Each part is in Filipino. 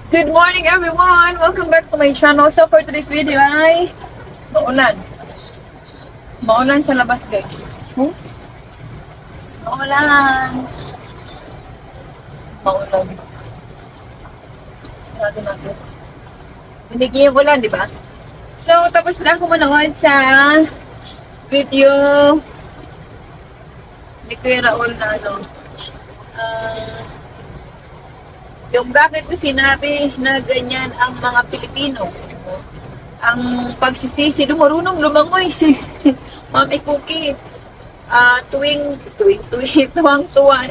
Good morning everyone! Welcome back to my channel. So for today's video ay maulan. Maulan sa labas guys. Maulan. Maulan. Sarado natin. Hindi yung ulan, di ba? So tapos na ako manood sa video ni Kuya Raul na yung bakit ko sinabi na ganyan ang mga Pilipino. Ang pagsisisi, marunong lumangoy si Mami Cookie. Tuwang-tuwa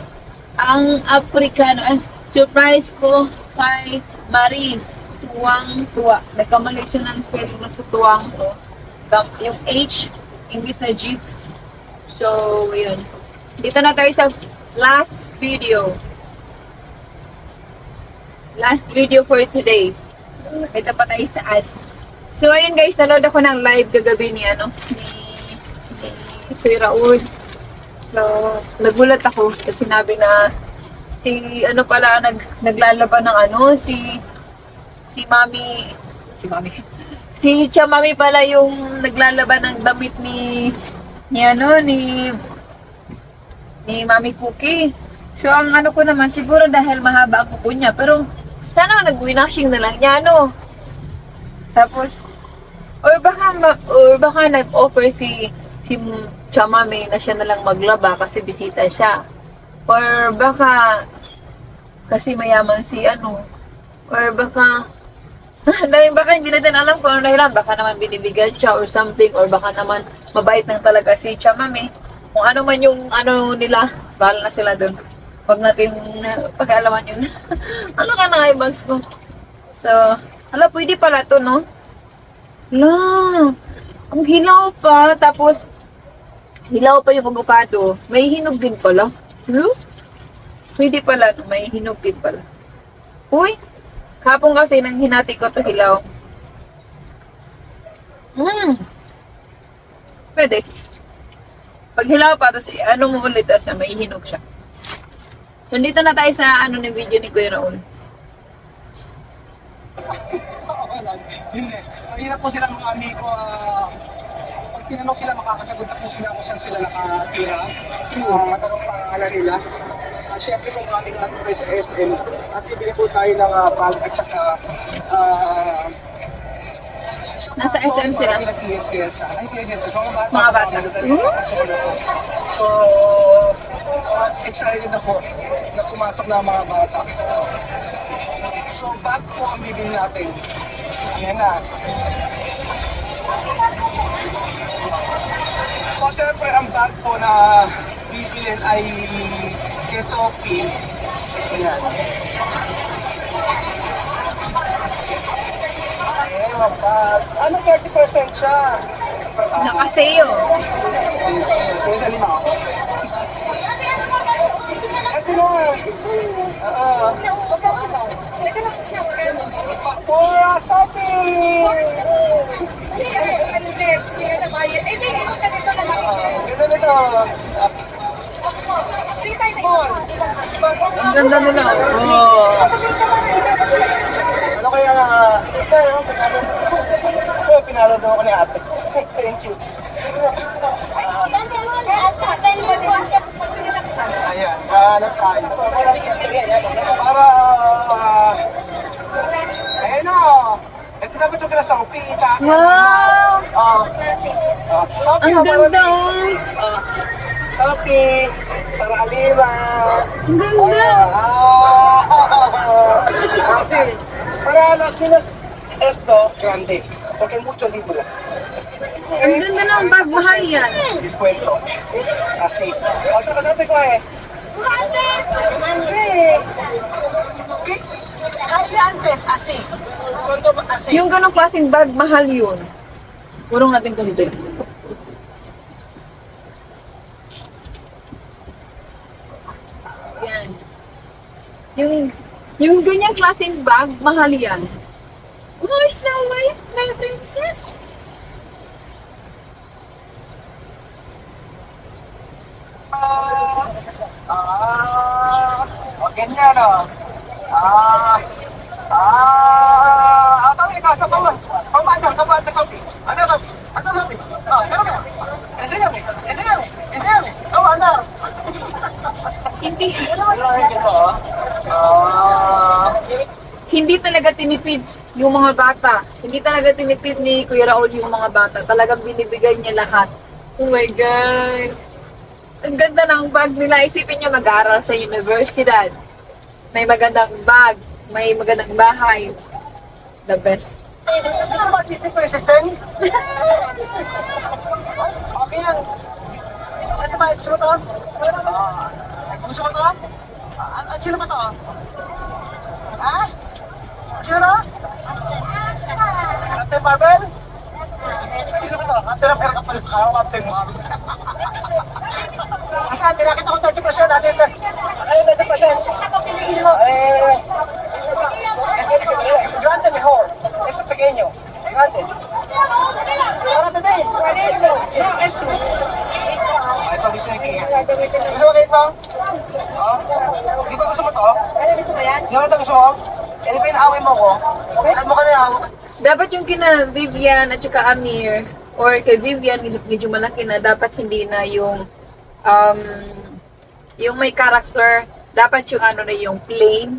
ang Afrikano. Surprise ko kay Marie. Tuwang-tuwa. Nagkamali siya ng spelling na sa tuwang ko. Yung H, imbis na G. So, yun. Dito na tayo sa last video. Last video for today. Kita pa tayo sa ads. So, ayun guys, nanood ako ng live kagabi ni Kuya Raul. So, nagulat ako kasi sinabi na naglalaban ng si Chamami pala yung naglalaban ng damit ni Mami Cookie. So, ang ko naman, siguro dahil mahaba ang kuko niya, pero sana nag-winashing na lang niya, Tapos, or baka nag-offer si Chamami na siya na lang maglaba kasi bisita siya. Or baka kasi mayaman or baka dahil baka hindi natin alam kung ano dahilan, baka naman binibigyan siya or something, or baka naman mabait lang talaga si Chamami. Kung ano man yung nila, bahala na sila doon. Huwag natin pakialaman yun. Ano ka na nga bags ko? So, pwede pala to, no? Ang hilaw pa. Tapos, hilaw pa yung avocado. May hinog din pala. Pwede pala, no? May hinog din pala. Uy! Kapong kasi nang hinati ko to hilaw. Pwede. Pag hilaw pa, tapos mo ulit, tapos may hinog siya. So, dito na tayo sa ng video ni Kuya Raul. Hindi. Mahirap po silang mga amigo. Pag tinanong sila, makakasagot na po sila kung saan sila nakatira. Anong pangalan nila. Siyempre kung aming natin sa SM, at ibigay po tayo ng bag at saka Nasa SM sila? TSS. So, Mga bata. So, excited ako na pumasok na mga bata. So, bag po ang bibili natin. Ayan na. So, siyempre, ang bag po na bibilin ay Kesopi. Ayan. Ayan, mga bags. Ano, 30% siya? Nakasayo. Ito sa lima. Ito na. For shopping! Ganito. Small. Ang ganda nila. Oh. Ano kaya pinalo daw ako ni ate. Thank you. Ayan, hanap tayo. Para ayan o. Ito dapat yung kinasaupi. Wow! Ang ganda Saupi. Saralima. Ang ganda! Kasi, para las minas esto grande. Porque mucho libro. Ang ganda ng bag, mahal yan. Diskwento. Así. O sea, kasabi ko sí. ¿Qué? Kaya antes, así. ¿Cuánto así? Yung ganong klaseng bag, mahal yun. Purong natin konti. Yan. Yung ganyang klaseng bag, mahal yan. Oh, Snow White, my princess. Ganyan o. Sabi ka, sa pamandang, kapatid, sabi. Ano sabi? Pero kaya, enséñame, enséñame, enséñame. Pamandang. Hindi, Ay, ito, hindi talaga tinipid yung mga bata. Hindi talaga tinipid ni Kuya Raul yung mga bata. Talagang binibigay niya lahat. Oh my God. Ang ganda ng bag nila. Isipin niya mag-aaral sa universidad. May magandang bag. May magandang bahay. The best. gusto mo Disney Princess din? Okay yan. Ano ba, gusto mo to? Gusto mo to? Sino ba to? Ha? Sino to? Ate Marvel? Sino ba to? Ate Marvel ka pala ka, Ate Marvel. Asan? Pinakita ko 30%. Asan? Ay, 30%. Grande mejor. Esto pequeño. Grande. Grande din. No, esto. Ito gusto ni Kia. Gusto mo ito? Di ba gusto mo to? Gusto mo yan? Di ba ito gusto mo? Eh, pinaaway mo ko. Saan mo ka na hawak? Dapat yung kina Vivian at saka Amir, or kay Vivian, medyo malaki na, dapat hindi na yung may character, dapat yung ano na yung plain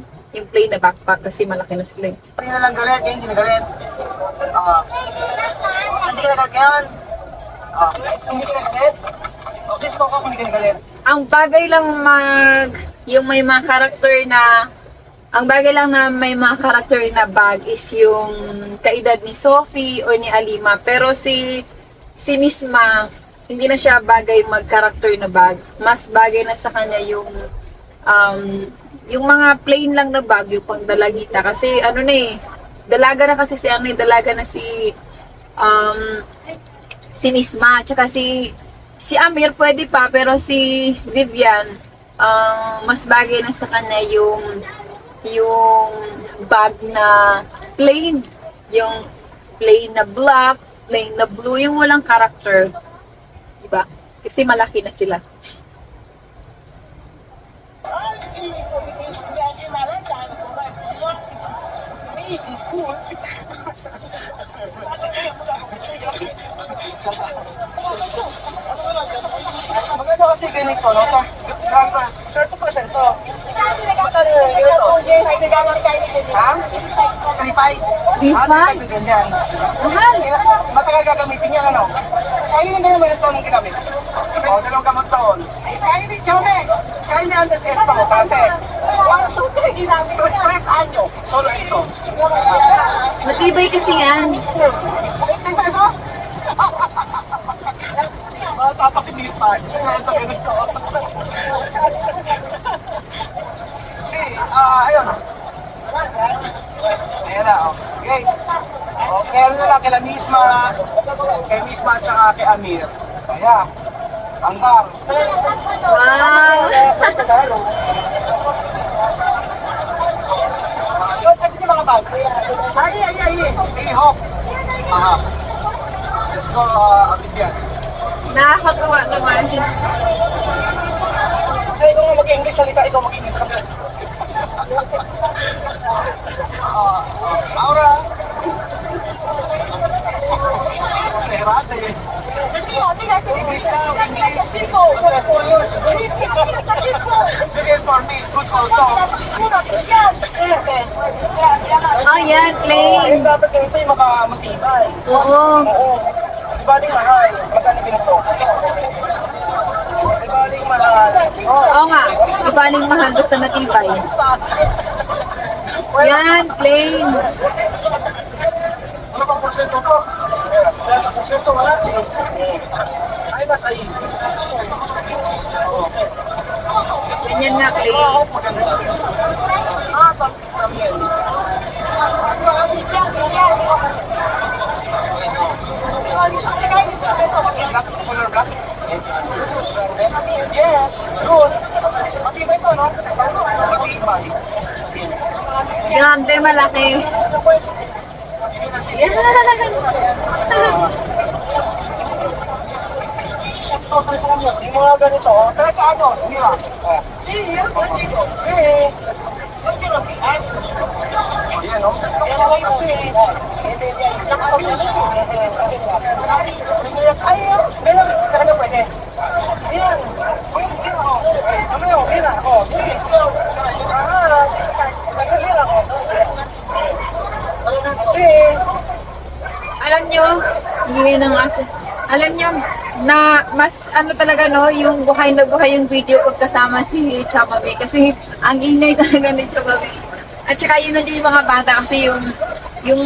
na backpack kasi malaki na sila. Hindi na lang galit, hindi na galit. Hindi ka na galit. Hindi ka na galit. Okay, smoke ako, hindi ka na galit. Ang bagay lang yung may mga character na, ang bagay lang na may mga character na bag is yung kaedad ni Sophie or ni Alima. Pero si Misma, hindi na siya bagay mag-character na bag. Mas bagay na sa kanya yung mga plain lang na bag, yung pang dalagita. Kasi ano na dalaga na kasi dalaga na si Misma. Tsaka si Amir pwede pa, pero si Vivian, mas bagay na sa kanya yung bag na plain. Yung plain na black, plain na blue, yung walang character. Diba? Kasi malaki na sila. Maganda kasi ganito, no? 30% to. Magkano yung ganito? Ha? 35? 35? Ganyan. Mahal! Matagal gagamitin yan, ano? Kaya yung ganyan, may taon mong ginamit. O, 2 gamot taon. Kaya ni Chame, kaya ni Andes Esto, kasi 3 anyo, solo esto. Matibay kasi yan. Ay, peso? Tapos si Miss Marge. Ito, ganito. Ayun. Ayan na, okay. Okay, ano na lang kila Misma, kay Misma at saka kay Amir. Ayan. Hanggang. Wow! Yun, kasi yung mga bag. Ay, hop. Aha. Let's go, Abibyan. Nakakatuwa naman. Kasi ikaw nga mag-English, salita ikaw mag-English kami. Aura. Serate eh. English now, English. This is for me, it's good also. Oh, yan, plain. Dapat ganito yung matibay. Oo. Di ba aling mahal? Magkano ganito? Di ba aling mahal? Oo nga. Ibaling mahal basta matibay. Yan, plain. Ano bang porsyento to? Wala porsyento, wala. Ay, masay. Ganyan nga, plain. Maganda. Kami yan. Black, color black. Yes, it's good. Matibay to, no? Matibay. Grande, malaki. Yan. Yung mga ganito, tara sa ano, Smira. Si. Yes. ano? Kasi, ay, ngayon, sa kanya pwede. Yan. Ano yun? Yan ako. Sige. Kasi yan ako. Kasi, Alam nyo, hindi ng aso. Alam nyo, na mas ano talaga no, yung buhay na buhay yung video pagkasama si Chababe. Kasi ang ingay talaga ni Chababe. At saka yun na din yung mga bata kasi yung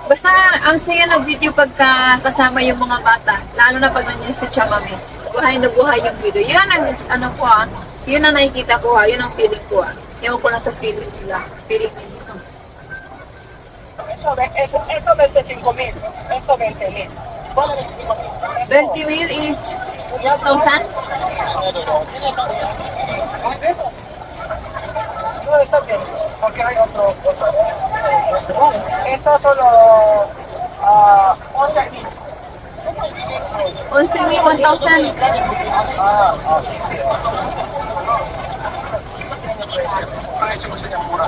basta ang saya ng video pagka kasama yung mga bata. Lalo na pag nandiyan si Chababe. Buhay na buhay yung video. Yun ang ano ko yun ang nakikita ko yun ang feeling ko Ewan ko lang sa feeling nila. Feeling nila. esto 25,000. Esto 20,000. 20,000 is 1,000? No, está bien, porque hay otro cosas. Esto solo 11,000. 11,000, 1,000. Sí, sí. Precio mo sa niya mura.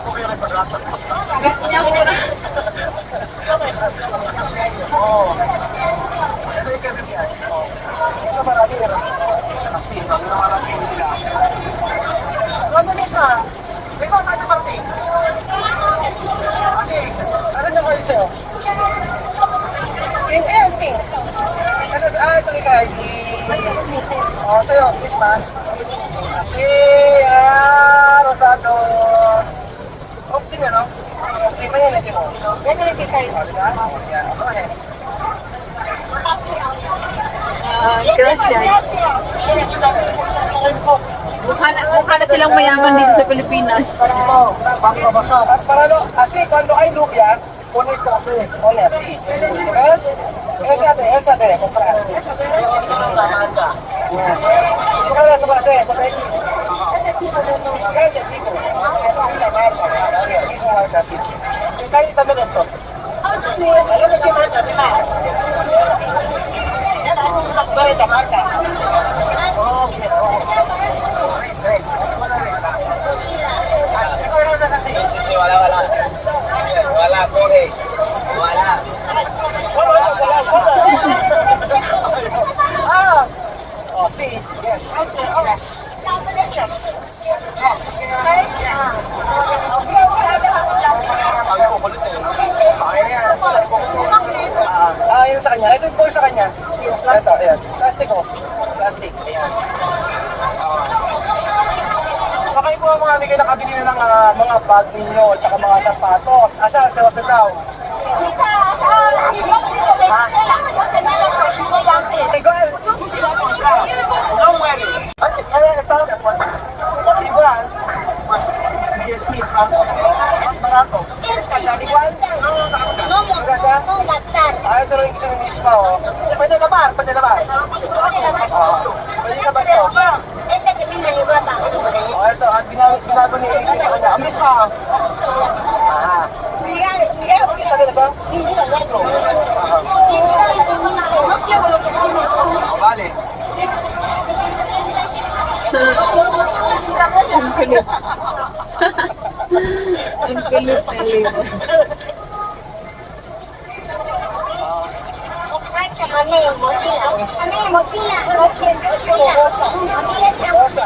Okay rin pag-rata. Gusto niya mura. Oo. Ito yung kami yan. Ito marami rin. Kasi, ito marami nila. Ano na siya? May mga natin marami. Kasi, ano na kayo sa'yo? Pink. Ano, ito ikay. Sa'yo, please man. Kasi, Rosado. Okay na, no? Okay ba yan, mo? Yan ang ibigay. Yan, ako eh. Crush yan. Mukha na silang mayaman dito sa Pilipinas. Para no, así cuando hay lluvia, pone café, pone así. ¿Ves? Esa de comprar. ¿Cómo le hace para hacer? Ese tipo. Una marca, mismo marca así. ¿Qué también esto? Esta marca. Oh, bien. Wala, Kobe. Wala. Oh, see. Yes. Yes. Yes. Yes. Yes. Yun sa kanya. Ito yung po sa kanya. Ito, ayan. Plastic oh. Plastic. Ayan. Sakay po mga amigo nakabili na ng mga bag ninyo at saka mga sapatos. Asa, sa daw. Igual. Don't worry. Está igual. 10,000 más barato. Igual. Magasa? Ito rin gusto ng misma oh. Pwede naman. Pwede na ba ito? So, at binago ni Elisha sa kanya. Ang misma. Isa ka na sa? Vale. Ang kulit. Ang kulit talaga. Rosa.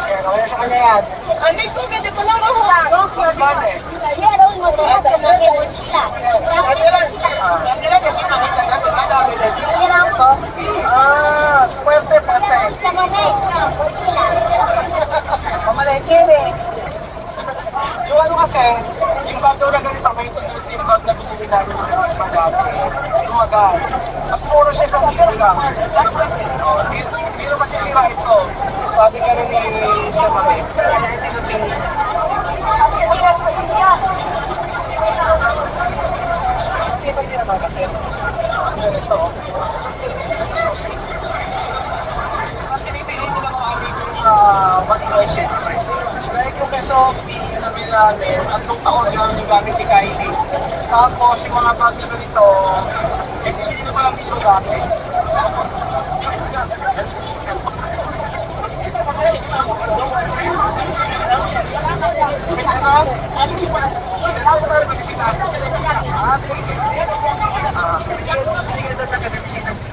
Ayan, okay na sa kanya yan. Bate. Puerte, parte. Mamalengke eh. Yung ano kasi, yung bag daw na ganito, may tutulog yung bag na binili namin ng mas madami. Yung agad. Mas muro siya sa libre lang. Hindi na masisira ito. Sabi ka rin ni Chamame. Kaya hindi na tingin. Hindi naman kasi. Ganito. Kasi mas pinipili nila mga amigo yung material syempre. Like yung keso, namin namin, 3 taon yung gamit ni Kylie. Tapos yung mga bag na ganito, hindi na palang mismo gamit. bibisita ako.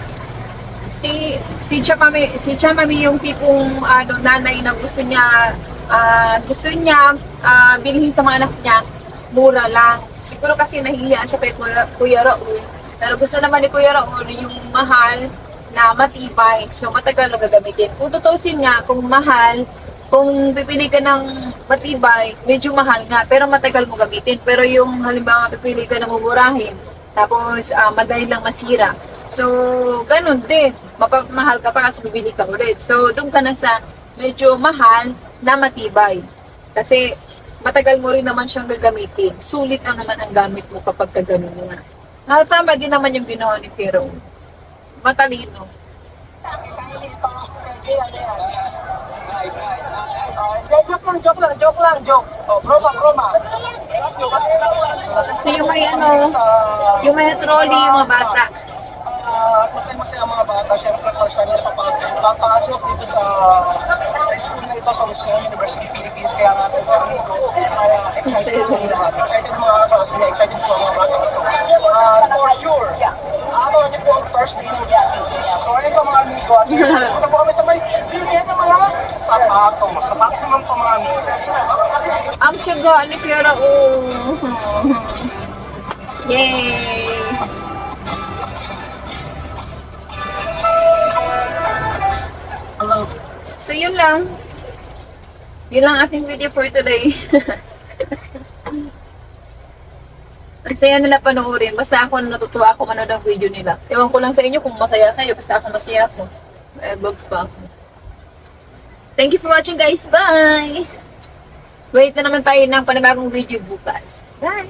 Si Chamami yung tipong nanay na gusto niya bilhin sa mga anak niya mura lang. Siguro kasi nahihiya siya kay Kuya Raul. Pero gusto naman ni Kuya Raul yung mahal na matibay. So matagal na gagamitin. Kung tutusin nga, kung mahal, kung pipili ka ng matibay, medyo mahal nga, pero matagal mo gamitin. Pero yung halimbawa pipili ka ng mumurahin, tapos madali lang masira. So, ganun din. Mapapamahal ka pa kasi bibili ka ulit. So, doon ka na sa medyo mahal na matibay. Kasi, matagal mo rin naman siyang gagamitin. Sulit ang naman ang gamit mo kapag kagano'n nga. Tama din naman yung ginawa ni Pero. Matalino. Joke lang. Oh, broma. Kasi yung yung may trolley, yung mga bata. Masaya ang mga bata. Siyempre, first time nila papasok dito sa school na ito sa Western University Philippines. Kaya nga ito, excited po lahat. Excited mga klase niya, excited po mga bata. For sure, araw niyo po ang first day ng school. So, ayun po mga amigo. At punta po kami sa may pilihan ng mga sapatos. Sa maximum po mga amigo. Ang tiyaga ni Fiora, Yay! So, yun lang. Yun lang ating video for today. Ang saya nila panoorin. Basta ako natutuwa ako manood ng video nila. Ewan ko lang sa inyo kung masaya kayo. Basta ako masaya ako. Vlogs pa ako. Thank you for watching guys. Bye! Wait na naman tayo ng panibagong video bukas. Bye!